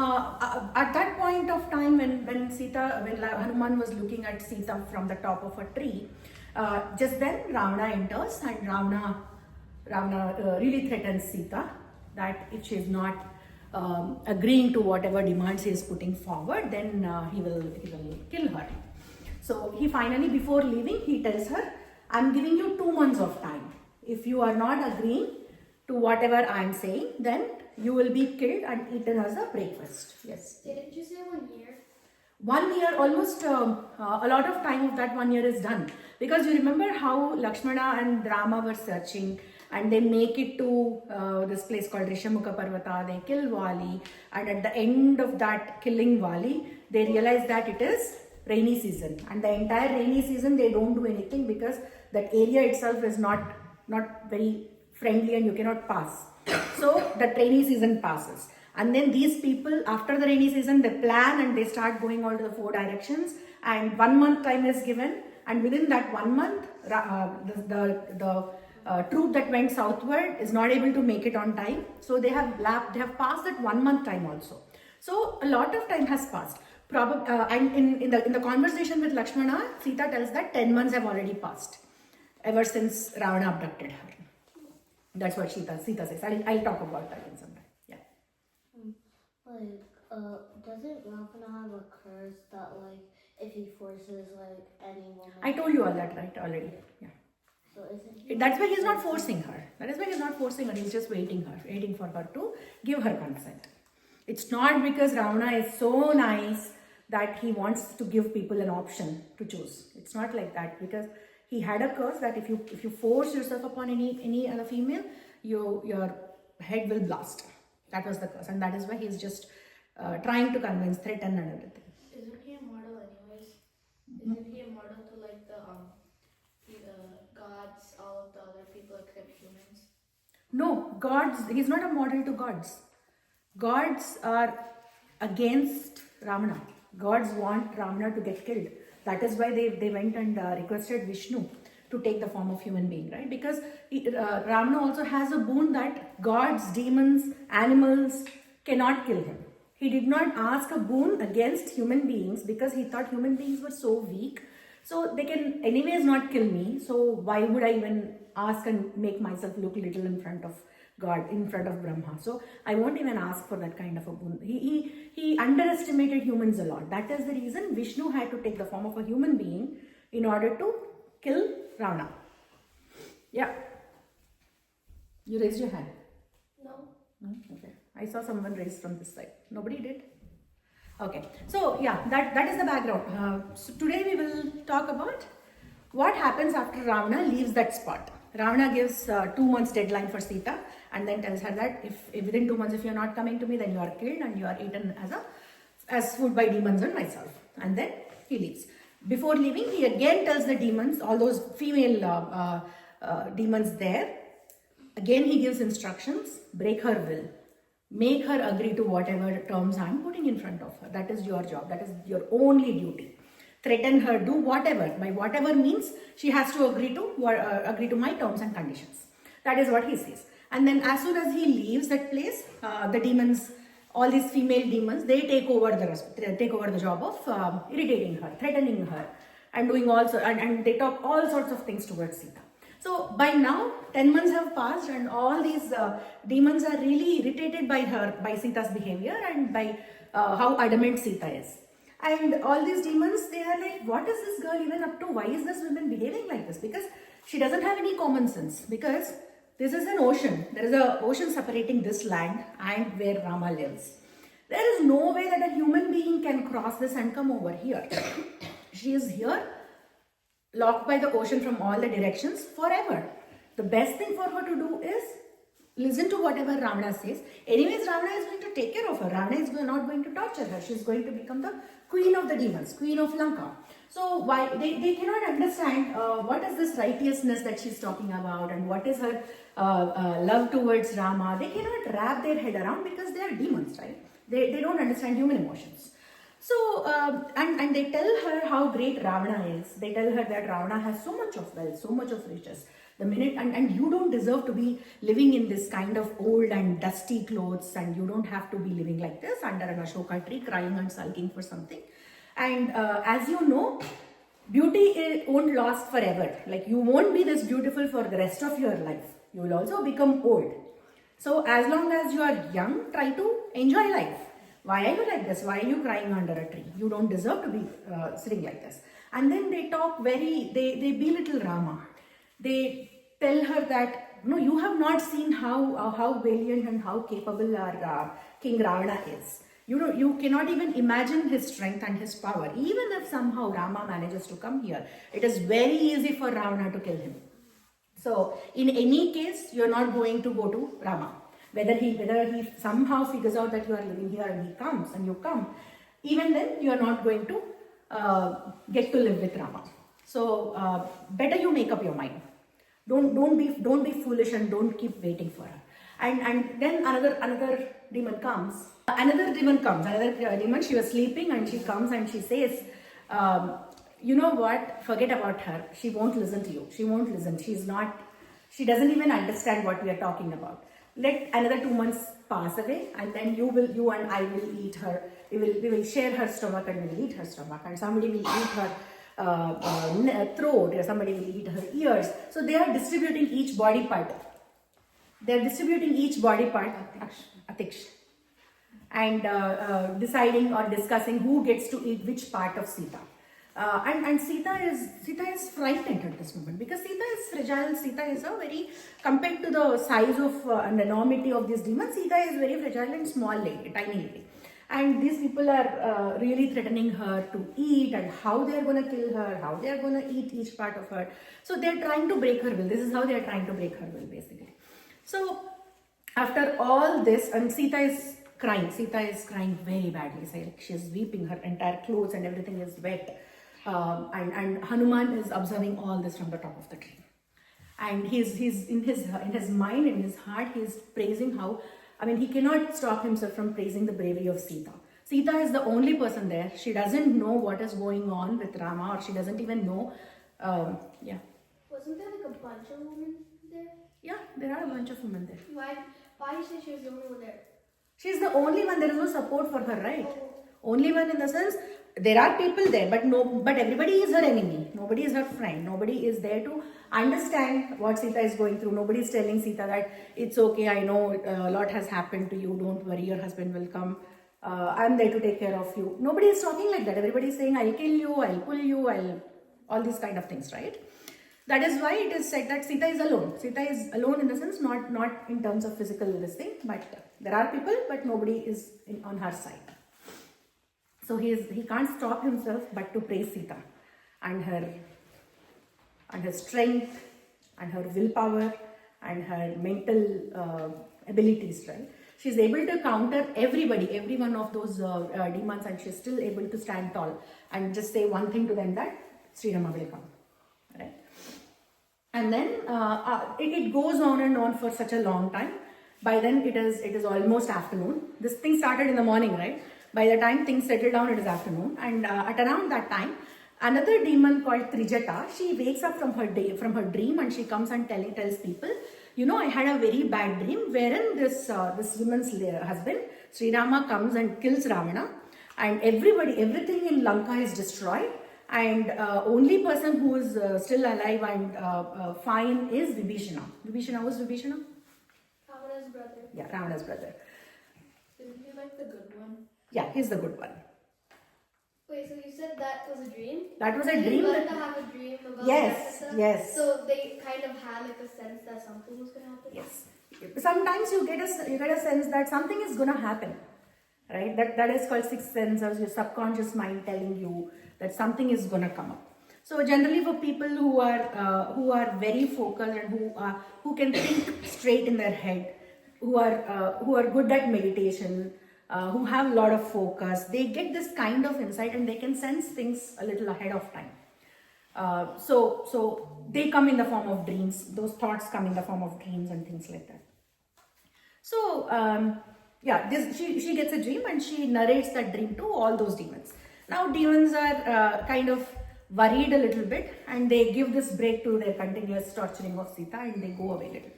at that point of time when Hanuman was looking at Sita from the top of a tree, just then Ravana enters, and Ravana really threatens Sita that if she is not agreeing to whatever demands he is putting forward, then he will kill her. So he finally, before leaving, he tells her, I'm giving you 2 months of time. If you are not agreeing to whatever I am saying, then you will be killed and eaten as a breakfast. Yes. Didn't you say 1 year? 1 year, almost a lot of time of that 1 year is done. Because you remember how Lakshmana and Rama were searching, and they make it to this place called Rishamukha Parvata. They kill Vali, and at the end of that killing Vali, they realize that it is rainy season, and the entire rainy season they don't do anything because that area itself is not very friendly and you cannot pass. So the rainy season passes, and then these people, after the rainy season, they plan and they start going all to the 4 directions, and 1 month time is given, and within that 1 month the troop that went southward is not able to make it on time, so they have passed that 1 month time also. So a lot of time has passed. And in the conversation with Lakshmana, Sita tells that 10 months have already passed ever since Ravana abducted her. That's what Sita says. I'll talk about that in some time. Yeah. Doesn't Ravana have a curse that if he forces any woman? I told you all that right already. Yeah. So isn't that's why he's not forcing her. That is why he's not forcing her. He's just waiting for her to give her consent. It's not because Ravana is so nice that he wants to give people an option to choose. It's not like that, because he had a curse that if you force yourself upon any other female, your head will blast. That was the curse, and that is why he's just trying to convince, threaten, and everything. Isn't he a mortal anyways? Isn't he a mortal to the gods, all of the other people except humans? No, gods. He's not a model to gods. Gods are against Ravana. Gods want Ravana to get killed. That is why they went and requested Vishnu to take the form of human being, right? Because Ravana also has a boon that gods, demons, animals cannot kill him. He did not ask a boon against human beings because he thought human beings were so weak. So they can anyways not kill me. So why would I even ask and make myself look little in front of God, in front of Brahma? So I won't even ask for that kind of a boon. He underestimated humans a lot. That is the reason Vishnu had to take the form of a human being in order to kill Ravana. Yeah. You raised your hand? No. No? Okay. I saw someone raise from this side. Nobody did? Okay. So yeah, that is the background. So today we will talk about what happens after Ravana leaves that spot. Ravana gives 2 months deadline for Sita, and then tells her that if within 2 months if you are not coming to me, then you are killed and you are eaten as food by demons and myself. And then he leaves. Before leaving, he again tells the demons, all those female demons there, again he gives instructions: break her will, make her agree to whatever terms I am putting in front of her. That is your job. That is your only duty. Threaten her, do whatever. By whatever means, she has to agree to my terms and conditions. That is what he says. And then as soon as he leaves that place, the demons, all these female demons, they take over the job of irritating her, threatening her, and doing also, and they talk all sorts of things towards Sita. So by now, 10 months have passed, and all these demons are really irritated by Sita's behavior and by how adamant Sita is. And all these demons, they are like, what is this girl even up to? Why is this woman behaving like this? Because she doesn't have any common sense. Because this is an ocean. There is an ocean separating this land and where Rama lives. There is no way that a human being can cross this and come over here. She is here, locked by the ocean from all the directions forever. The best thing for her to do is listen to whatever Ravana says. Anyways, Ravana is going to take care of her. Ravana is not going to torture her. She is going to become the queen of the demons, queen of Lanka. So why they cannot understand what is this righteousness that she's talking about, and what is her love towards Rama. They cannot wrap their head around because they are demons, right? They don't understand human emotions. So and they tell her how great Ravana is. They tell her that Ravana has so much of wealth, so much of riches. The minute, and you don't deserve to be living in this kind of old and dusty clothes, and you don't have to be living like this under an Ashoka tree, crying and sulking for something. And as you know, beauty won't last forever. Like, you won't be this beautiful for the rest of your life. You will also become old. So as long as you are young, try to enjoy life. Why are you like this? Why are you crying under a tree? You don't deserve to be sitting like this. And then they talk they belittle Rama. They tell her that, no, you have not seen how valiant and how capable our King Ravana is. You know, you cannot even imagine his strength and his power. Even if somehow Rama manages to come here, it is very easy for Ravana to kill him. So in any case, you're not going to go to Rama. Whether he somehow figures out that you are living here and he comes and you come, even then you are not going to get to live with Rama. So better you make up your mind. Don't be foolish and don't keep waiting for her. And then another demon comes. Another demon. She was sleeping and she comes and she says, you know what? Forget about her. She won't listen to you. She won't listen. She doesn't even understand what we are talking about. Let another 2 months pass away, and then you and I will eat her. We will share her stomach and we will eat her stomach, and somebody will eat her throat, or somebody will eat her ears. So they are distributing each body part. They are distributing each body part, Atiksha, and deciding or discussing who gets to eat which part of Sita. And Sita is frightened at this moment, because Sita is fragile. Sita is compared to the size of and enormity of this demon, Sita is very fragile and small lady, tiny lady. And these people are really threatening her to eat, and how they are going to kill her, how they are going to eat each part of her. So they are trying to break her will. This is how they are trying to break her will, basically. So after all this, and Sita is crying very badly. She is weeping, her entire clothes and everything is wet. And Hanuman is observing all this from the top of the tree, and he's in his mind, in his heart, he's praising how, he cannot stop himself from praising the bravery of Sita. Sita is the only person there. She doesn't know what is going on with Rama, or she doesn't even know. Wasn't there like a bunch of women there? Yeah, there are a bunch of women there. Why you say she was the only one there? She's the only one. There is no support for her, right? Oh. Only one in the sense, there are people there, but everybody is her enemy. Nobody is her friend. Nobody is there to understand what Sita is going through. Nobody is telling Sita that it's okay, I know a lot has happened to you, don't worry, your husband will come. I'm there to take care of you. Nobody is talking like that. Everybody is saying, I'll kill you, I'll pull you, all these kind of things, right? That is why it is said that Sita is alone. Sita is alone in the sense, not in terms of physical listing, but there are people, but nobody is on her side. So he can't stop himself but to praise Sita and her strength and her willpower and her mental abilities, right? She's able to counter every one of those demons, and she's still able to stand tall and just say one thing to them, that Sri Rama will come, right? And then it goes on and on for such a long time. By then it is almost afternoon. This thing started in the morning, right? By the time things settle down, it is afternoon. And at around that time, another demon called Trijata, she wakes up from her dream, and she comes and tells people, I had a very bad dream wherein this woman's husband, Sri Rama, comes and kills Ravana, and everything in Lanka is destroyed, and only person who is still alive and fine is Vibhishana. Vibhishana was Vibhishana? Ravana's brother. Yeah, Ravana's brother. Isn't he like the good one? Yeah, he's the good one. Wait, so you said that was a dream? That was a dream. They to have a dream about yes. So they kind of had like a sense that something was going to happen? Yes. Sometimes you get a sense that something is going to happen, right? That is called sixth sense, or your subconscious mind telling you that something is going to come up. So generally for people who are very focused and who can think straight in their head, who are good at meditation, who have a lot of focus, they get this kind of insight and they can sense things a little ahead of time. So they come in the form of dreams. Those thoughts come in the form of dreams and things like that. So she gets a dream and she narrates that dream to all those demons. Now demons are kind of worried a little bit, and they give this break to their continuous torturing of Sita and they go away a little.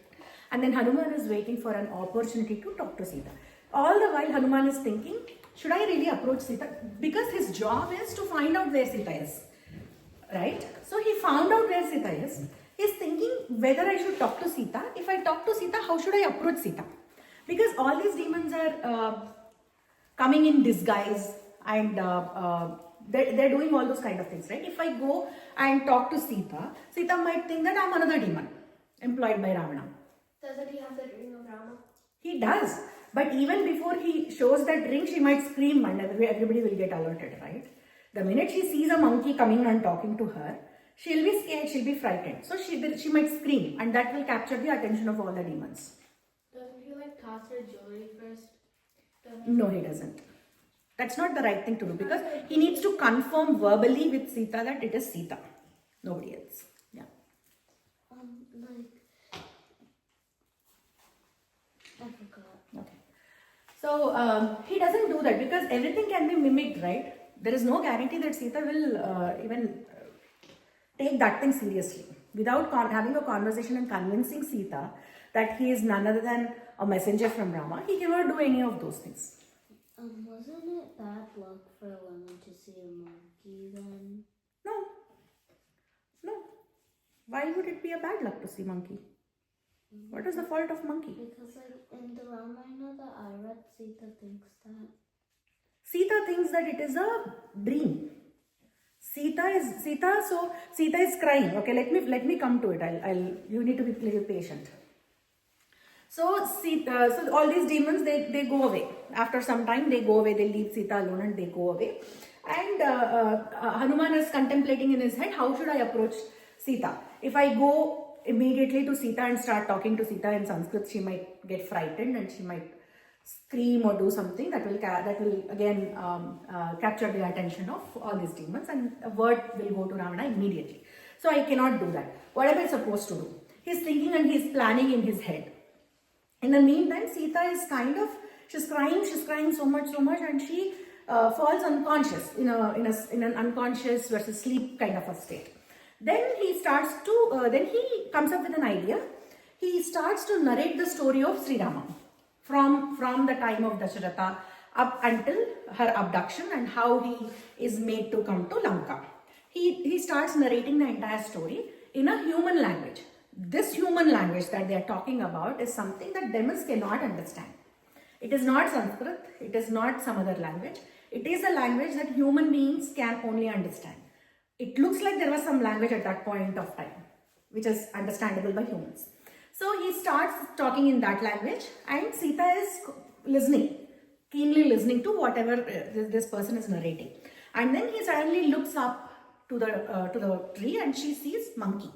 And then Hanuman is waiting for an opportunity to talk to Sita. All the while Hanuman is thinking, should I really approach Sita? Because his job is to find out where Sita is. Right? So he found out where Sita is. He's thinking whether I should talk to Sita. If I talk to Sita, how should I approach Sita? Because all these demons are coming in disguise and they're doing all those kind of things, right? If I go and talk to Sita, Sita might think that I'm another demon employed by Ravana. Doesn't he have the ring of Rama? He does. But even before he shows that ring, she might scream and everybody will get alerted, right? The minute she sees a monkey coming and talking to her, she'll be scared, she'll be frightened. So she might scream, and that will capture the attention of all the demons. Doesn't he like toss her jewelry first? No, he doesn't. That's not the right thing to do, because he needs to confirm verbally with Sita that it is Sita, nobody else. Yeah. I forgot. Okay. So he doesn't do that because everything can be mimicked, right? There is no guarantee that Sita will even take that thing seriously. Without having a conversation and convincing Sita that he is none other than a messenger from Rama, he cannot do any of those things. Wasn't it bad luck for a woman to see a monkey then? No. No. Why would it be a bad luck to see monkey? What is the fault of monkey? Because like in the Ramayana that I read, Sita thinks that. Sita thinks that it is a dream. Sita is crying. Okay, let me come to it. You need to be a little patient. So all these demons they go away. After some time they go away. They leave Sita alone and they go away. And Hanuman is contemplating in his head, how should I approach Sita? If I go immediately to Sita and start talking to Sita in Sanskrit, she might get frightened and she might scream or do something that will again capture the attention of all these demons, and a word will go to Ravana immediately. So I cannot do that. What am I supposed to do? He's thinking and he's planning in his head. In the meantime, Sita is she's crying so much, and she falls unconscious in an unconscious versus sleep kind of a state. Then he comes up with an idea. He starts to narrate the story of Sri Rama from the time of Dasharatha up until her abduction and how he is made to come to Lanka. He starts narrating the entire story in a human language. This human language that they are talking about is something that demons cannot understand. It is not Sanskrit, it is not some other language. It is a language that human beings can only understand. It looks like there was some language at that point of time, which is understandable by humans. So he starts talking in that language and Sita is keenly listening to whatever this person is narrating. And then he suddenly looks up to the tree and she sees monkey.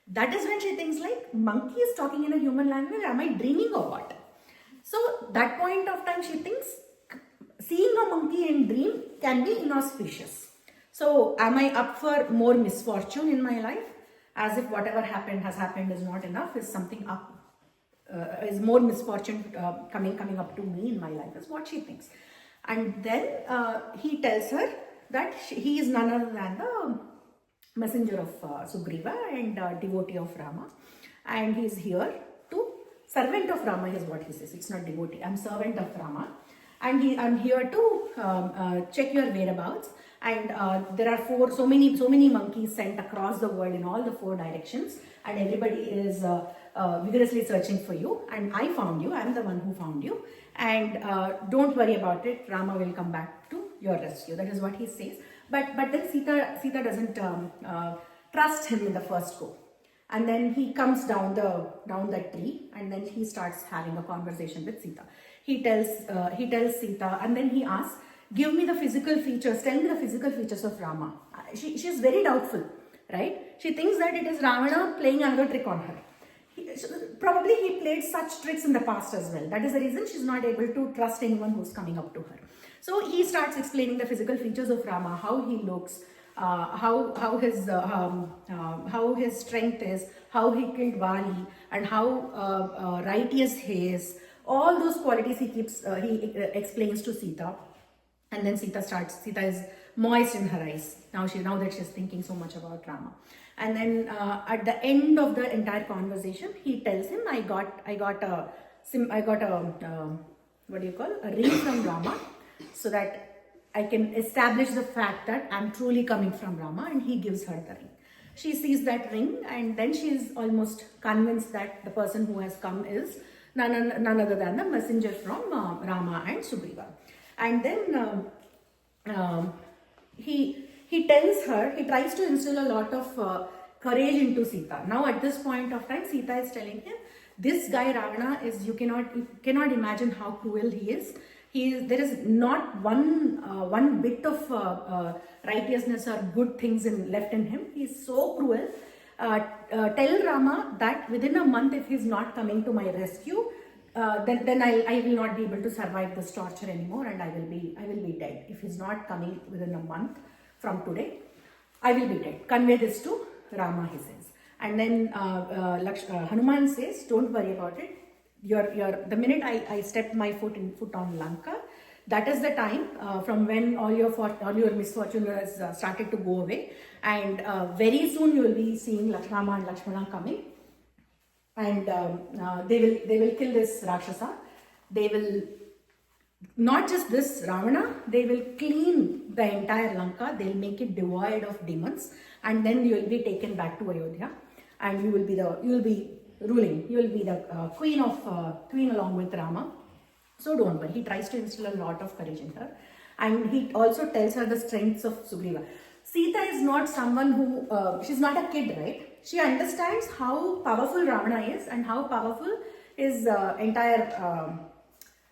That is when she thinks like, monkey is talking in a human language, am I dreaming or what? So that point of time she thinks, seeing a monkey in dream can be inauspicious. So am I up for more misfortune in my life? As if whatever has happened is not enough, is something up, is more misfortune coming up to me in my life, is what she thinks. And then he tells her that he is none other than the messenger of Sugriva and devotee of Rama, and he is here to servant of Rama is what he says. It's not devotee. I'm servant of Rama, and I'm here to check your whereabouts. And there are so many monkeys sent across the world in all the 4 directions, and everybody is vigorously searching for you. And I found you. I'm the one who found you. And don't worry about it. Rama will come back to your rescue. That is what he says. But then Sita doesn't trust him in the first go. And then he comes down the tree, and then he starts having a conversation with Sita. He tells Sita, and then he asks, give me the physical features, tell me the physical features of Rama. She's very doubtful, right? She thinks that it is Ravana playing another trick on her. Probably he played such tricks in the past as well. That is the reason she's not able to trust anyone who's coming up to her. So he starts explaining the physical features of Rama, how he looks, how his strength is, how he killed Vali, and how righteous he is. All those qualities he explains to Sita. And then Sita is moist in her eyes. Now that she's thinking so much about Rama. And then at the end of the entire conversation, he tells him, I got a what do you call, a ring from Rama, so that I can establish the fact that I'm truly coming from Rama. And he gives her the ring. She sees that ring, and then she is almost convinced that the person who has come is none other than the messenger from Rama and Sugriva. And then he tells her, he tries to instill a lot of courage into Sita. Now at this point of time, Sita is telling him, this guy Ravana is, you cannot imagine how cruel he is. There is not one bit of righteousness or good things left in him. He is so cruel. Tell Rama that within a month, if he's not coming to my rescue, then I will not be able to survive this torture anymore, and I will be dead. If he's not coming within a month from today, I will be dead. Convey this to Rama, he says. And then Hanuman says, don't worry about it. The minute I stepped my foot on Lanka, that is the time from when all your misfortune has started to go away, and very soon you will be seeing Rama and Lakshmana coming, and they will kill this Rakshasa. They will not just this Ravana, they will clean the entire Lanka. They will make it devoid of demons, and then you will be taken back to Ayodhya, and you will be ruling. You will be the queen along with Rama. So don't worry. He tries to instill a lot of courage in her, and he also tells her the strengths of Sugriva. Sita is not someone who she's not a kid, right? She understands how powerful Ravana is and how powerful his entire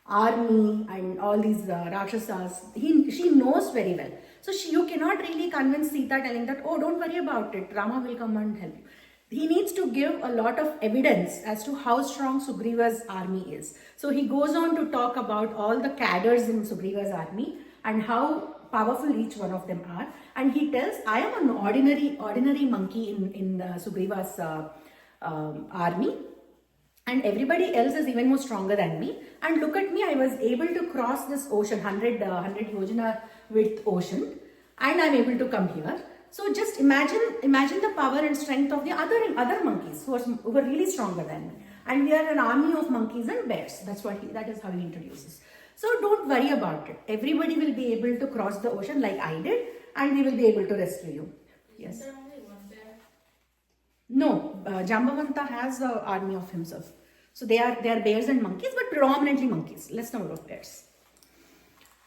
army and all these Rakshasas. She knows very well. So you cannot really convince Sita telling that, oh, don't worry about it, Rama will come and help you. He needs to give a lot of evidence as to how strong Sugriva's army is. So he goes on to talk about all the cadres in Sugriva's army and how powerful each one of them are. And he tells, I am an ordinary monkey in Sugriva's army, and everybody else is even more stronger than me. And look at me, I was able to cross this ocean, 100 yojana width ocean, and I'm able to come here. So just imagine the power and strength of the other monkeys who are really stronger than me. And we are an army of monkeys and bears. That is how he introduces. So don't worry about it. Everybody will be able to cross the ocean like I did, and we will be able to rescue you. Yes. Is there only one bear? No, Jambavanta has an army of himself. So they are bears and monkeys, but predominantly monkeys. Less number of bears.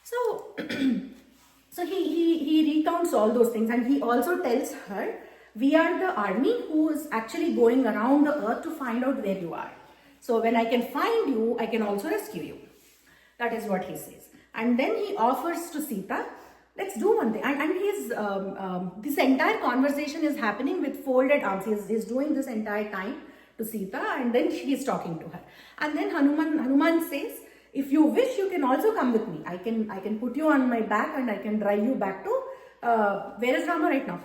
So so he recounts all those things, and he also tells her, we are the army who is actually going around the earth to find out where you are. So when I can find you, I can also rescue you. That is what he says. And then he offers to Sita, let's do one thing. And this entire conversation is happening with folded arms. He's doing this entire time to Sita, and then she is talking to her. And then Hanuman says, if you wish, you can also come with me. I can put you on my back, and I can drive you back to, where is Rama right now?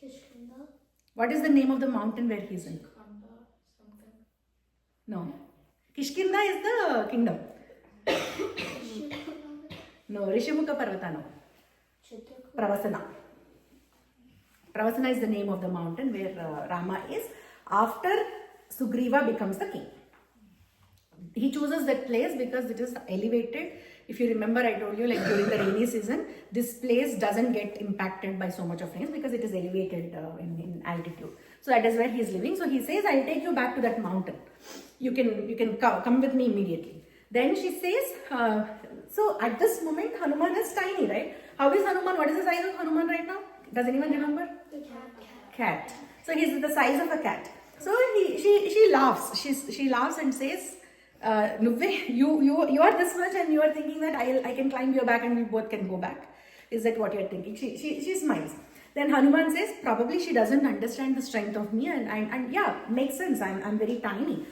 Kishkinda? What is the name of the mountain where he's in? Kanda something. No. Kishkinda is the kingdom. No, Rishimuka Parvata, no. Pravasana. Pravasana is the name of the mountain where Rama is after Sugriva becomes the king. He chooses that place because it is elevated. If you remember, I told you, like during the rainy season, this place doesn't get impacted by so much of rain because it is elevated in altitude. So that is where he is living. So he says, I'll take you back to that mountain. You can come with me immediately. Then she says, so at this moment, Hanuman is tiny, right? How is Hanuman? What is the size of Hanuman right now? Does anyone remember? The Cat. So he's the size of a cat. So she laughs. She laughs and says, Nuvve, you are this much, and you are thinking that I can climb your back and we both can go back. Is that what you are thinking? She smiles. Then Hanuman says, probably she doesn't understand the strength of me, and yeah, makes sense. I'm very tiny.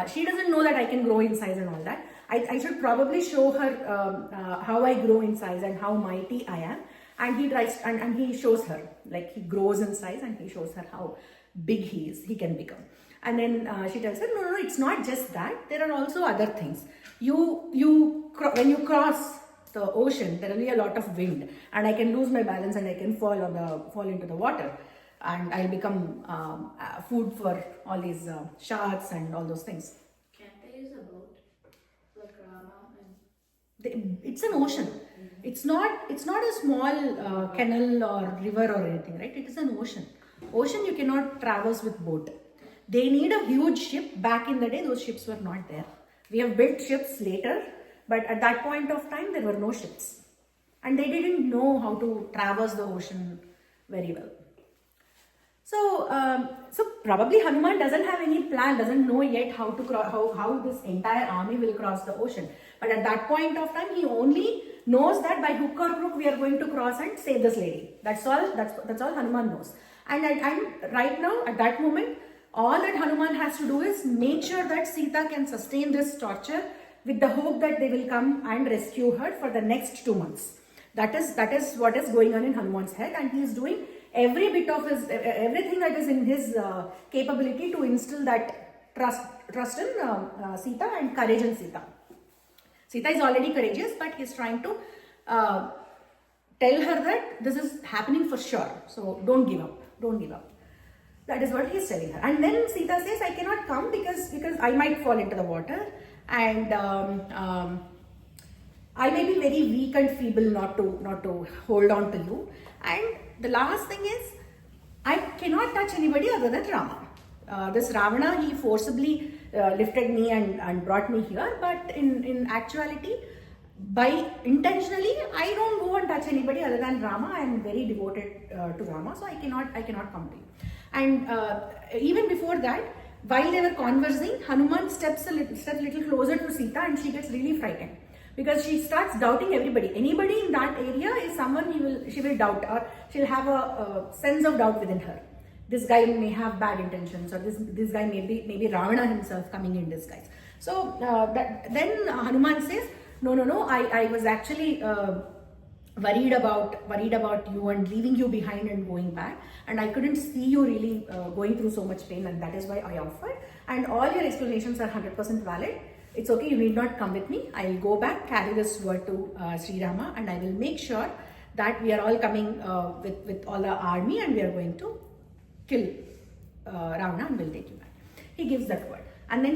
She doesn't know that I can grow in size and all that. I should probably show her how I grow in size and how mighty I am. And he tries, and he shows her, like he grows in size, and he shows her how big he can become. And then she tells her, no, it's not just that. There are also other things. When you cross the ocean, there will be a lot of wind, and I can lose my balance and I can fall into the water, and I'll become food for all these sharks and all those things. Can't they use a boat like Rama and It's an ocean. It's not a small canal or river or anything, right? It is an ocean. Ocean you cannot traverse with boat. They need a huge ship. Back in the day, those ships were not there. We have built ships later, but at that point of time, there were no ships. And they didn't know how to traverse the ocean very well. So probably Hanuman doesn't have any plan, doesn't know yet how to how this entire army will cross the ocean. But at that point of time, he only knows that by hook or crook we are going to cross and save this lady. That's all. That's all Hanuman knows. And right now, at that moment, all that Hanuman has to do is make sure that Sita can sustain this torture with the hope that they will come and rescue her for the next 2 months. That is what is going on in Hanuman's head, and he is doing every bit of his everything that is in his capability to instill that trust in Sita and courage in Sita. Sita is already courageous, but he's trying to tell her that this is happening for sure. So don't give up. Don't give up. That is what he is telling her. And then Sita says, I cannot come because I might fall into the water, and I may be very weak and feeble not to hold on to you. And the last thing is, I cannot touch anybody other than Rama. This Ravana, he forcibly lifted me and brought me here, but in actuality, by intentionally, I don't go and touch anybody other than Rama. I am very devoted to Rama, so I cannot come to you. And even before that, while they were conversing, Hanuman steps a little closer to Sita, and she gets really frightened because she starts doubting everybody. Anybody in that area is someone she will doubt, or she'll have a sense of doubt within her. This guy may have bad intentions, or this guy may be Ravana himself coming in disguise. So then Hanuman says, no, I was actually worried about you and leaving you behind and going back, and I couldn't see you really going through so much pain, and that is why I offered, and all your explanations are 100% valid. It's okay, you need not come with me. I will go back, carry this word to Sri Rama, and I will make sure that we are all coming with all our army, and we are going to kill Ravana and will take you back. He gives that word, and then